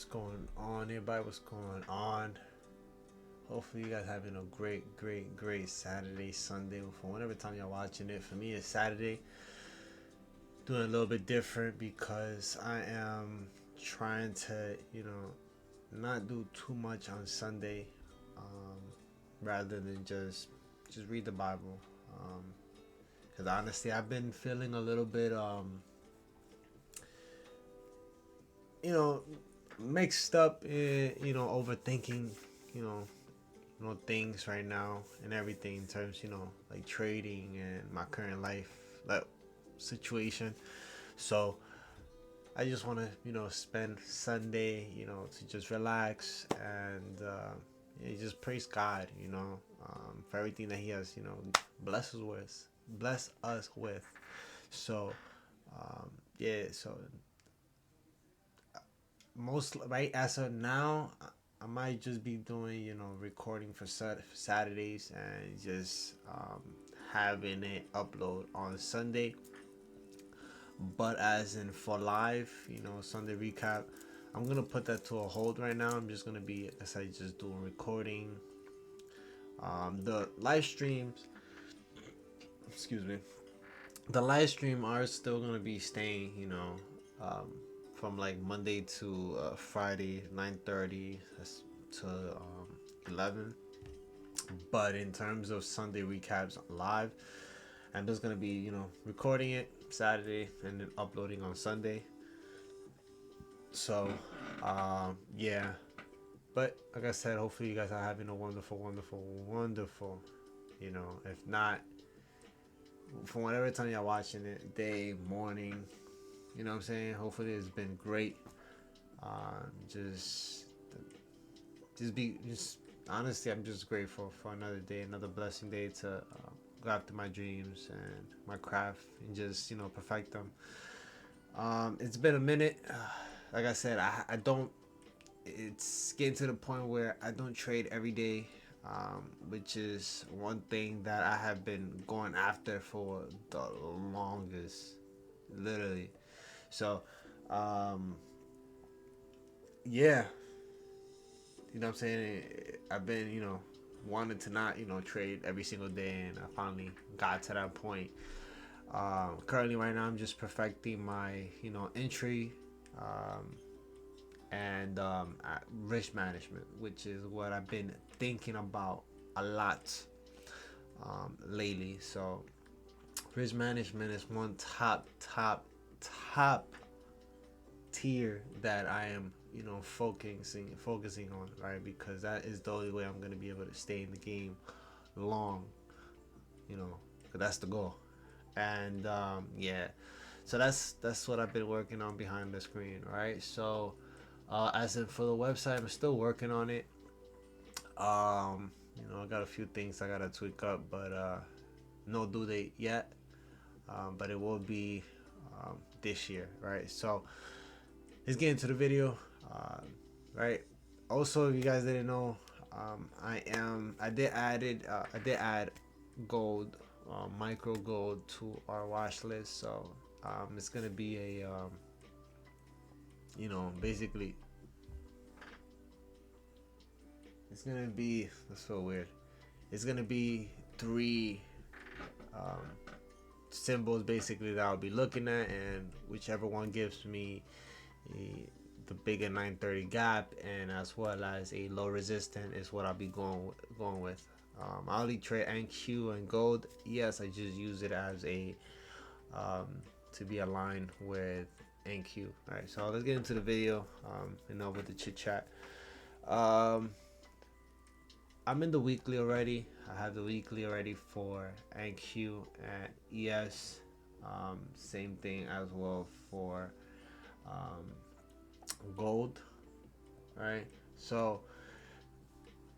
What's going on, everybody? What's going on? Hopefully, you guys having a great Saturday, Sunday, for whatever time you're watching it. For me, it's Saturday. Doing a little bit different because I am trying to, not do too much on Sunday, rather than just read the Bible. Because honestly, I've been feeling a little bit, you know, mixed up in, overthinking, you know, things right now and everything in terms, like trading and my current life, like, situation. So I just want to, spend Sunday, to just relax and just praise God, for everything that He has, bless us with. So yeah, so most right as of now, I might just be doing, recording for Saturdays and just having it upload on Sunday. But as in for live, Sunday recap, I'm gonna put that to a hold right now. I'm just gonna be, as I just doing recording. The live streams, excuse me, the live stream are still gonna be staying, from like Monday to Friday, 9:30 to 11. But in terms of Sunday recaps live, I'm just gonna be, recording it Saturday and then uploading on Sunday. So, yeah. But like I said, hopefully you guys are having a wonderful, if not, from whatever time you're watching it, day, morning, you know what I'm saying? Hopefully it's been great. Just honestly, I'm just grateful for another day, another blessing day to go after my dreams and my craft and just, perfect them. It's been a minute. Like I said, I don't. It's getting to the point where I don't trade every day, which is one thing that I have been going after for the longest, literally. So, yeah, you know what I'm saying? I've been, wanting to not, trade every single day, and I finally got to that point. Currently, right now, I'm just perfecting my, entry, and risk management, which is what I've been thinking about a lot lately. So, risk management is one top tier that I am, focusing on, right? Because that is the only way I'm gonna be able to stay in the game long, 'cause that's the goal. And yeah, so that's what I've been working on behind the screen, right? So as in for the website, I'm still working on it. I got a few things I gotta tweak up, but no due date yet. But it will be this year, right? So let's get into the video, right? Also, if you guys didn't know, I did add gold, micro gold to our watch list. So it's gonna be a basically it's gonna be, that's so weird. It's gonna be three um, symbols basically that I'll be looking at, and whichever one gives me the bigger 930 gap and as well as a low resistance is what I'll be going with. I only trade NQ and gold. Yes, I just use it as a to be aligned with NQ. All right, so let's get into the video. With the chit chat. I'm in the weekly already. I have the weekly already for NQ and ES. Same thing as well for gold. All right. So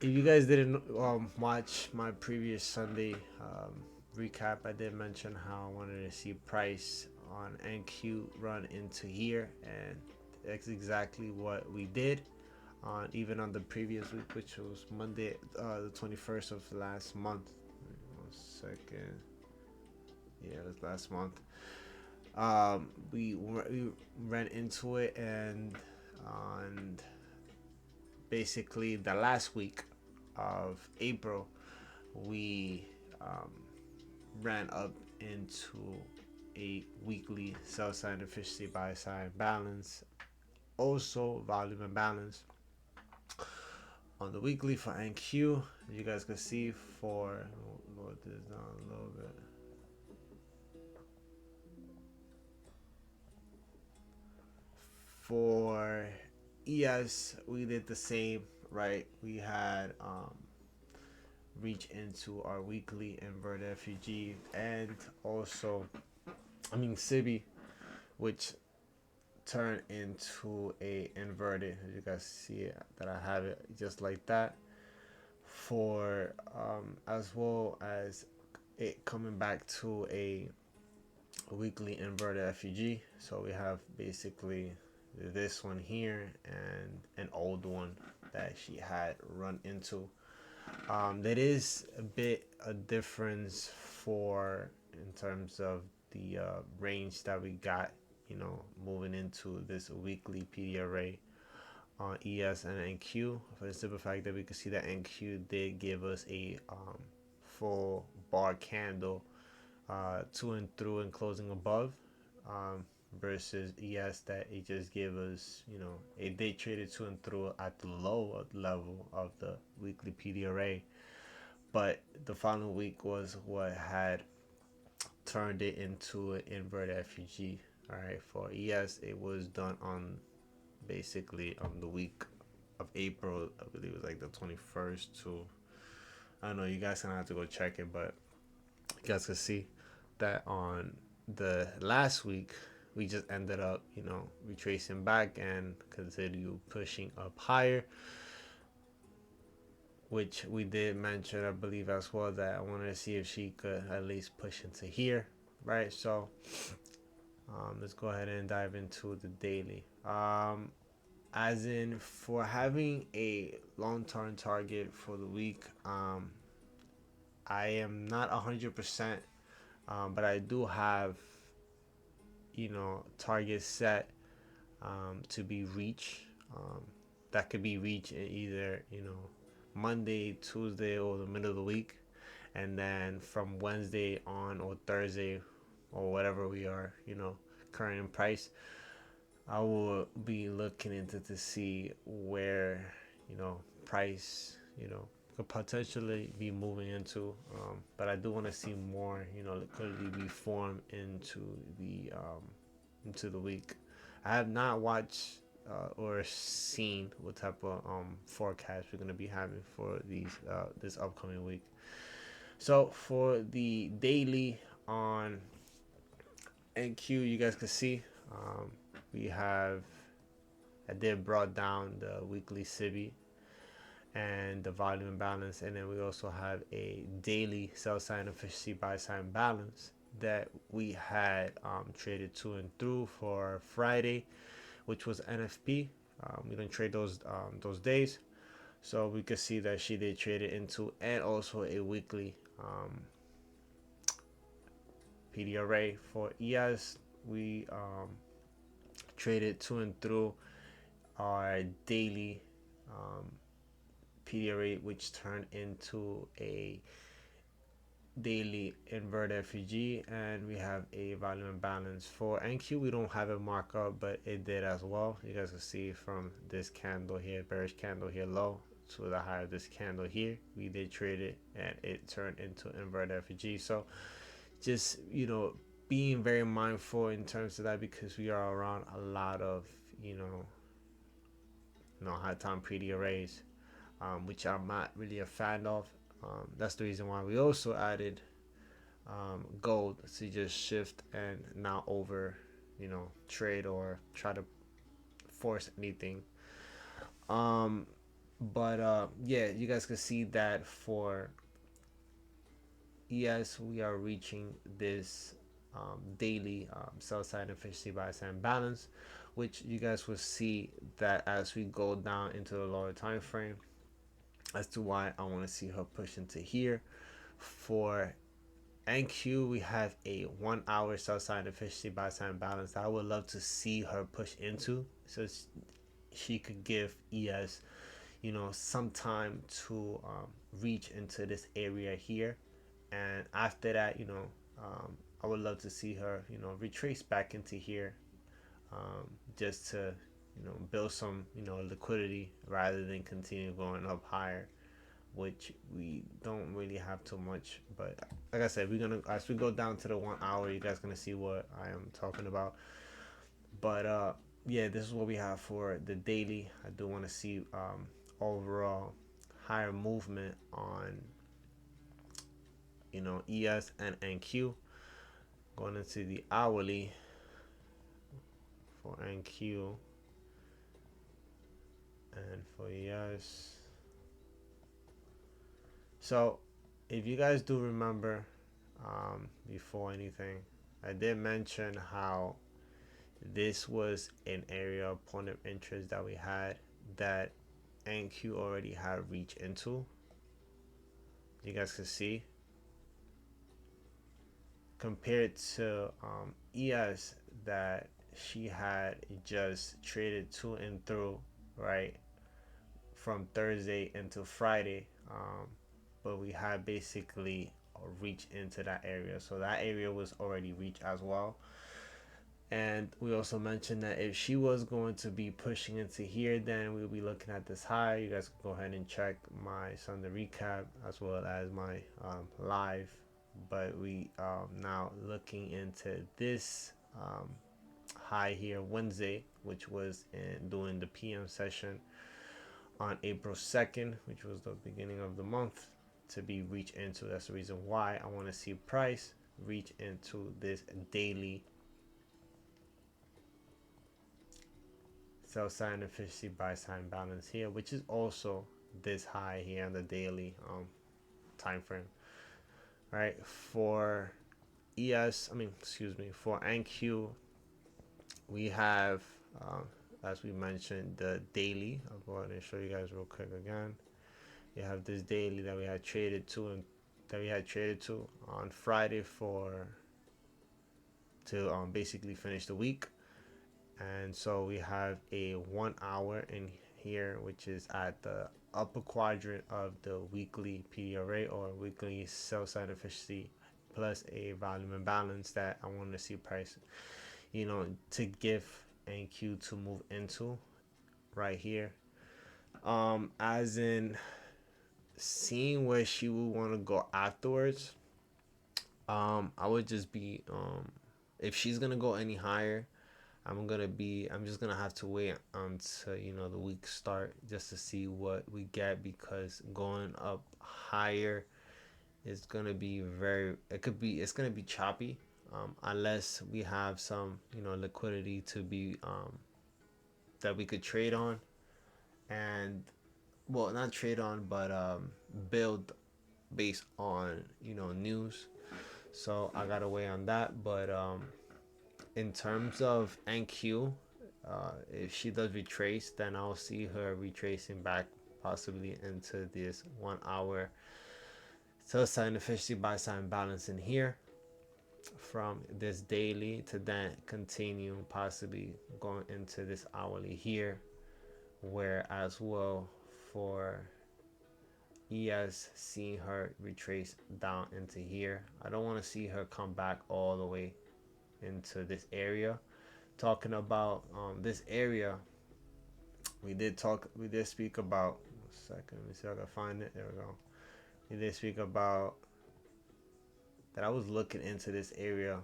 if you guys didn't watch my previous Sunday recap, I did mention how I wanted to see price on NQ run into here, and that's exactly what we did. Even on the previous week, which was Monday, the 21st of last month. 1 second. Yeah, it was last month. We ran into it, and and basically the last week of April, we um, ran up into a weekly sell sign efficiency buy sign balance, also volume and balance on the weekly for NQ. You guys can see for lower this down a little bit. For ES, we did the same, right? We had reach into our weekly inverted FUG, and also, I mean, SIBI, which turned into a inverted. As you guys see it, that I have it just like that. For as well as it coming back to a weekly inverted FUG. So we have basically this one here and an old one that she had run into. That is a bit a difference for in terms of the range that we got, you know, moving into this weekly PD array on ES and NQ, for the simple fact that we can see that NQ did give us a full bar candle to and through and closing above, versus ES that it just gave us, you know, it day traded to and through at the low level of the weekly PD array, but the following week was what had turned it into an inverted FUG. All right, for ES, it was done on basically on the week of April. I believe it was like the 21st to, I don't know, you guys gonna have to go check it, but you guys can see that on the last week we just ended up, you know, retracing back and continue pushing up higher, which we did mention, I believe, as well, that I wanted to see if she could at least push into here, right? So let's go ahead and dive into the daily. As in, for having a long-term target for the week, I am not 100%, but I do have, you know, targets set to be reached. That could be reached in either, you know, Monday, Tuesday, or the middle of the week, and then from Wednesday on or Thursday or whatever we are, you know, current in price, I will be looking into to see where, you know, price, you know, could potentially be moving into. But I do want to see more, you know, liquidity be formed into the week. I have not watched or seen what type of forecast we're gonna be having for these this upcoming week. So for the daily on NQ, you guys can see we have, I did brought down the weekly SIBI and the volume and balance, and then we also have a daily sell sign efficiency buy sign balance that we had traded to and through for Friday, which was NFP. We didn't trade those days, so we could see that she did trade it into, and also a weekly PD array. For ES, we traded to and through our daily PD array, which turned into a daily inverted FUG, and we have a volume and balance. For NQ, we don't have a markup, but it did as well. You guys can see from this candle here, bearish candle here low, to the high of this candle here, we did trade it and it turned into inverted FUG. So just, you know, being very mindful in terms of that, because we are around a lot of, you know, high time PD arrays, which I'm not really a fan of. That's the reason why we also added gold to just shift and not over, you know, trade or try to force anything. But yeah, you guys can see that for ES, we are reaching this daily sell side efficiency buy side balance, which you guys will see that as we go down into the lower time frame, as to why I want to see her push into here. For NQ, we have a 1 hour sell side efficiency buy side balance that I would love to see her push into. So she could give ES, some time to reach into this area here. And after that, I would love to see her, retrace back into here, just to, build some, liquidity rather than continue going up higher, which we don't really have too much. But like I said, we're gonna, as we go down to the 1 hour, you guys gonna see what I am talking about. But yeah, this is what we have for the daily. I do want to see overall higher movement on, ES and NQ. Going into the hourly for NQ and for ES. So if you guys do remember, before anything, I did mention how this was an area of point of interest that we had, that NQ already had reached into. You guys can see, compared to ES, that she had just traded to and through, right, from Thursday into Friday. But we had basically reached into that area, so that area was already reached as well. And we also mentioned that if she was going to be pushing into here, then we'll be looking at this high. You guys can go ahead and check my Sunday recap as well as my live. But we now looking into this high here Wednesday, which was during the PM session on April 2nd, which was the beginning of the month, to be reached into. That's the reason why I want to see price reach into this daily sell side efficiency, buy side balance here, which is also this high here on the daily time frame. Right, for for NQ, we have, as we mentioned, the daily. I'll go ahead and show you guys real quick again. You have this daily that we had traded to, on Friday to basically finish the week. And so we have a 1 hour in here, which is at the upper quadrant of the weekly PRA, or weekly sell side efficiency, plus a volume imbalance that I want to see price, to give NQ to move into right here. As in seeing where she would want to go afterwards. I would just be, if she's gonna go any higher, I'm just gonna have to wait until the week start, just to see what we get, because going up higher is gonna be it's gonna be choppy, unless we have some liquidity to be that we could trade on, and well, not trade on, but build based on news. So I gotta wait on that. But in terms of NQ, if she does retrace, then I'll see her retracing back possibly into this 1 hour sell side efficiency, buy side balance in here, from this daily to then continue possibly going into this hourly here, where as well for ES, seeing her retrace down into here. I don't want to see her come back all the way into this area. Talking about this area, we did speak about, 1 second, let me see if I can find it. There we go. We did speak about that I was looking into this area.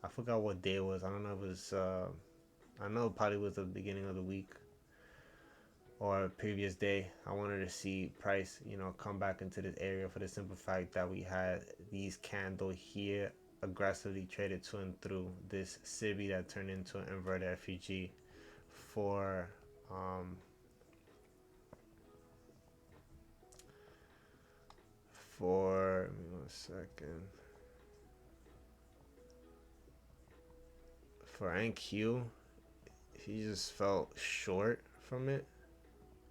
I forgot what day it was. I don't know if it was I know it probably was the beginning of the week or previous day. I wanted to see price come back into this area, for the simple fact that we had these candle here aggressively traded to and through this SIBI that turned into an inverted FEG for give me 1 second, for NQ. He just felt short from it.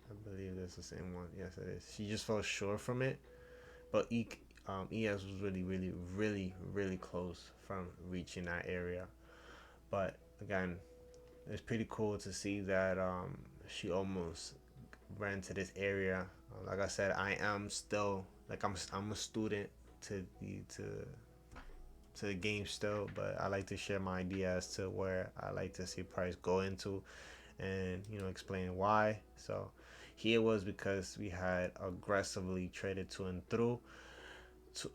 I believe that's the same one. Yes, it is. She just fell short from it, but ES was really close from reaching that area. But again, it's pretty cool to see that she almost ran to this area. Like I said, I am still like I'm a student to the game still, but I like to share my idea as to where I like to see price go into, and explain why. So here was because we had aggressively traded to and through to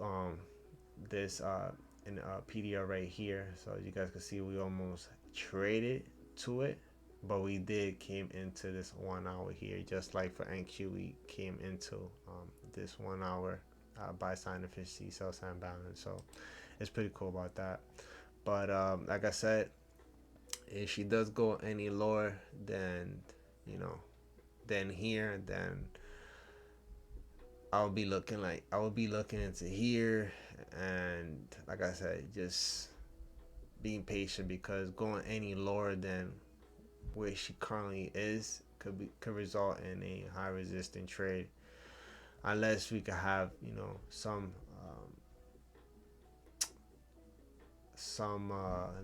this in PDR right here. So you guys can see we almost traded to it, but we did came into this 1 hour here, just like for NQ we came into this 1 hour buy sign efficiency, sell sign balance. So it's pretty cool about that. But like I said, if she does go any lower than than here, then I will be looking into here, and like I said, just being patient, because going any lower than where she currently is could result in a high resistant trade, unless we could have some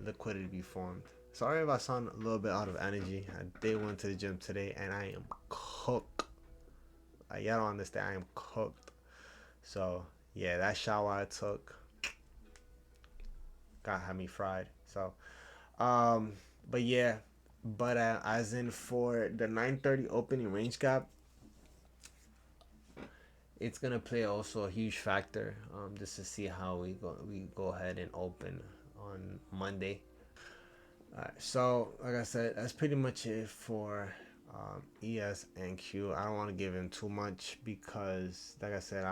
liquidity be formed. Sorry if I sound a little bit out of energy. I did went to the gym today and I am cooked. Like, y'all don't understand. I am cooked. So yeah, that shower I took had me fried. So but yeah, but as in for the 9:30 opening range gap, it's gonna play also a huge factor, just to see how we go ahead and open on Monday. Alright, so like I said, that's pretty much it for ES and Q. I don't want to give him too much because, like I said,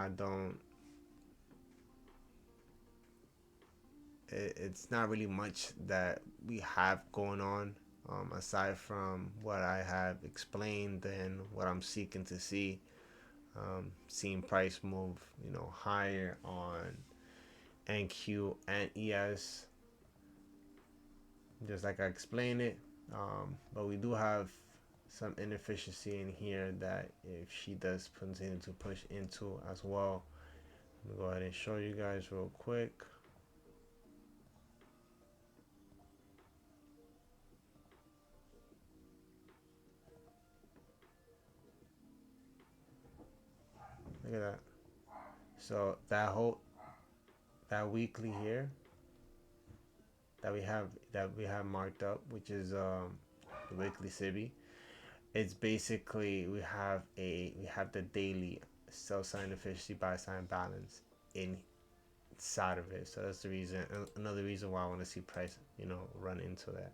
it's not really much that we have going on, aside from what I have explained and what I'm seeking to see. Seeing price move, higher on NQ and ES, just like I explained it. But we do have some inefficiency in here that if she does continue to push into as well. Let me go ahead and show you guys real quick. Look at that. So that weekly here that we have marked up, which is the weekly SIBI. It's basically we have the daily sell sign efficiency, buy sign balance inside of it. So that's the reason. Another reason why I want to see price, run into that.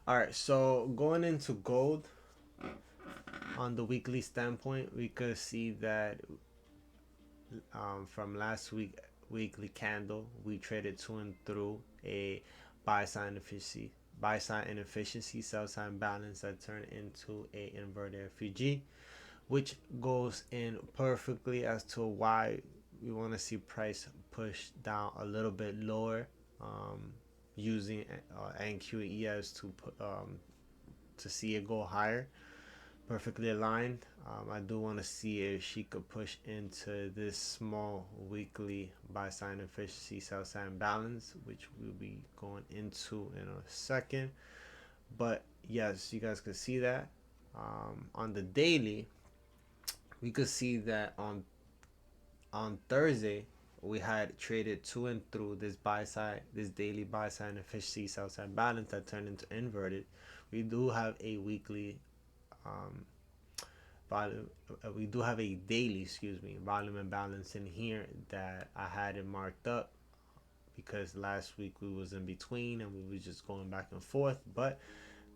All right. So going into gold, on the weekly standpoint, we could see that from last weekly candle, we traded to and through a buy sign inefficiency, sell sign balance that turned into a inverted FUG, which goes in perfectly as to why we want to see price push down a little bit lower, using NQES to see it go higher. Perfectly aligned. I do want to see if she could push into this small weekly buy sign efficiency, sell sign balance, which we'll be going into in a second. But yes, you guys could see that. On the daily, we could see that on Thursday we had traded to and through this daily buy sign efficiency, sell sign balance that turned into inverted. We do have a weekly volume. We do have a daily, volume and balance in here that I had it marked up because last week we was in between and we was just going back and forth. But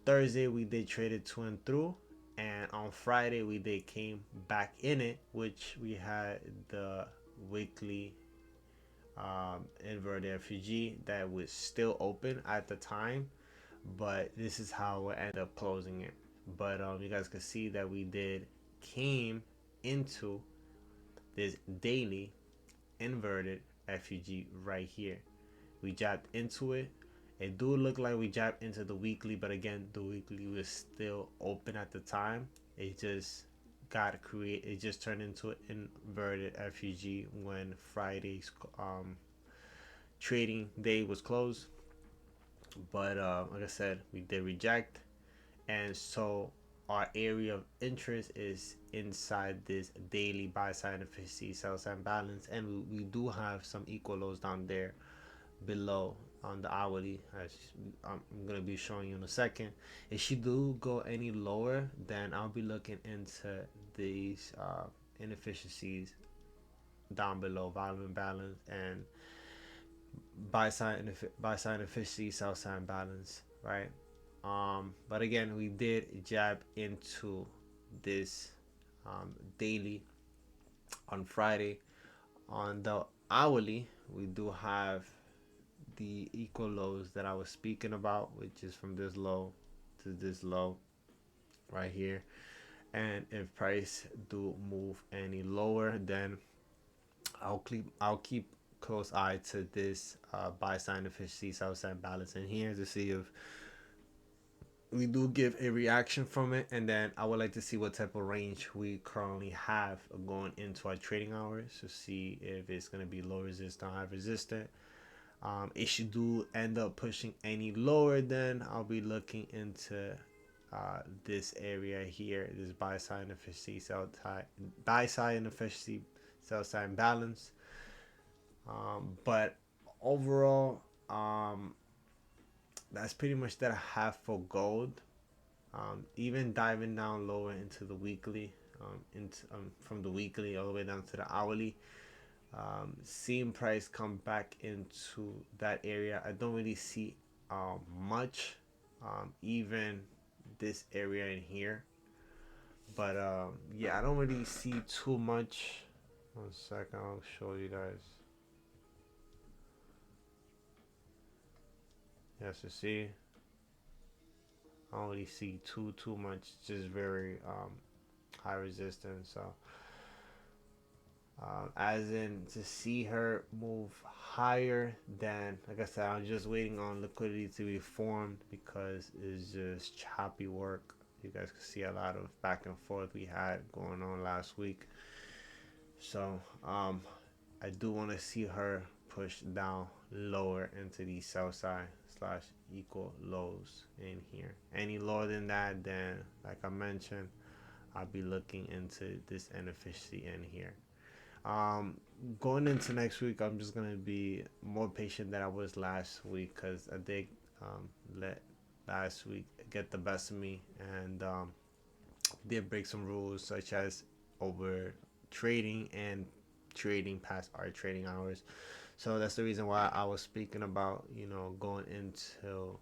Thursday we did trade it to and through, and on Friday we did came back in it, which we had the weekly inverted FUG that was still open at the time, but this is how we end up closing it. But you guys can see that we did came into this daily inverted FUG right here. We jabbed into it. It do look like we jabbed into the weekly, but again, the weekly was still open at the time. It just it just turned into an inverted FUG when Friday's trading day was closed. But like I said, we did reject, and so our area of interest is inside this daily buy side efficiency sell side balance, and we do have some equal lows down there below on the hourly, as I'm going to be showing you in a second. If she do go any lower, then I'll be looking into these inefficiencies down below, volume balance and buy side efficiency, sell side balance, right? But again, we did jab into this daily on Friday. On the hourly, we do have the equal lows that I was speaking about, which is from this low to this low right here. And if price do move any lower, then I'll keep close eye to this buy sign efficiency, sell sign balance in here to see if we do give a reaction from it, and then I would like to see what type of range we currently have going into our trading hours to see if it's going to be low resistant, high resistant. If you do end up pushing any lower, then I'll be looking into this area here, this buy side efficiency, buy side inefficiency, sell side balance. But overall, that's pretty much that I have for gold. Even diving down lower into the weekly, from the weekly all the way down to the hourly, seeing price come back into that area. I don't really see much, even this area in here. But yeah, I don't really see too much. 1 second, I'll show you guys. Yes, you see, I don't really see too much. Just very high resistance. So as in to see her move higher, than like I said, I'm just waiting on liquidity to be formed because it's just choppy work. You guys can see a lot of back and forth we had going on last week. So I do want to see her push down lower into the sell side slash equal lows in here. Any lower than that, then like I mentioned, I'll be looking into this inefficiency in here. Going into next week, I'm just gonna be more patient than I was last week because I did let last week get the best of me, and did break some rules such as over trading and trading past our trading hours. So that's the reason why I was speaking about, going into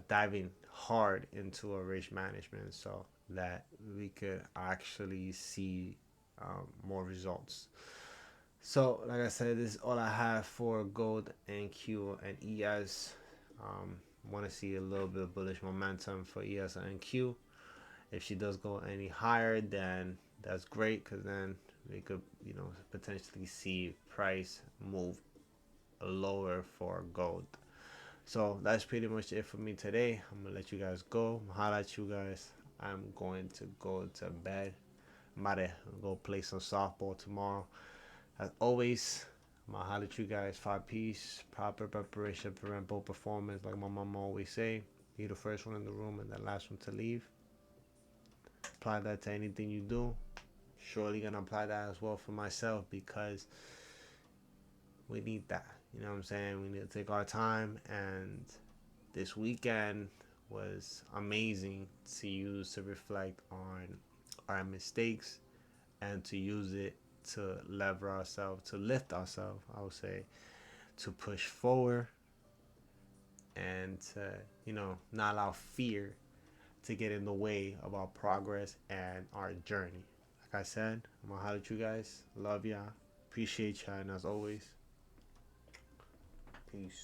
diving hard into a risk management so that we could actually see more results. So, like I said, this is all I have for gold, NQ, and ES. Want to see a little bit of bullish momentum for ES and NQ. If she does go any higher, then that's great because then we could, potentially see price move lower for gold. So that's pretty much it for me today. I'm gonna let you guys go. Holla at you guys. I'm going to go to bed. I'm about to go play some softball tomorrow. As always, I'm gonna holla at you guys. 5 piece, proper preparation prevent poor performance. Like my mama always say, be the first one in the room and the last one to leave. Apply that to anything you do. Surely gonna apply that as well for myself because we need that. You know what I'm saying? We need to take our time, and this weekend was amazing to use to reflect on our mistakes and to use it to lever ourselves, to lift ourselves, I would say, to push forward and to, not allow fear to get in the way of our progress and our journey. Like I said, I'm gonna holler at you guys. Love y'all. Appreciate y'all. And as always, peace.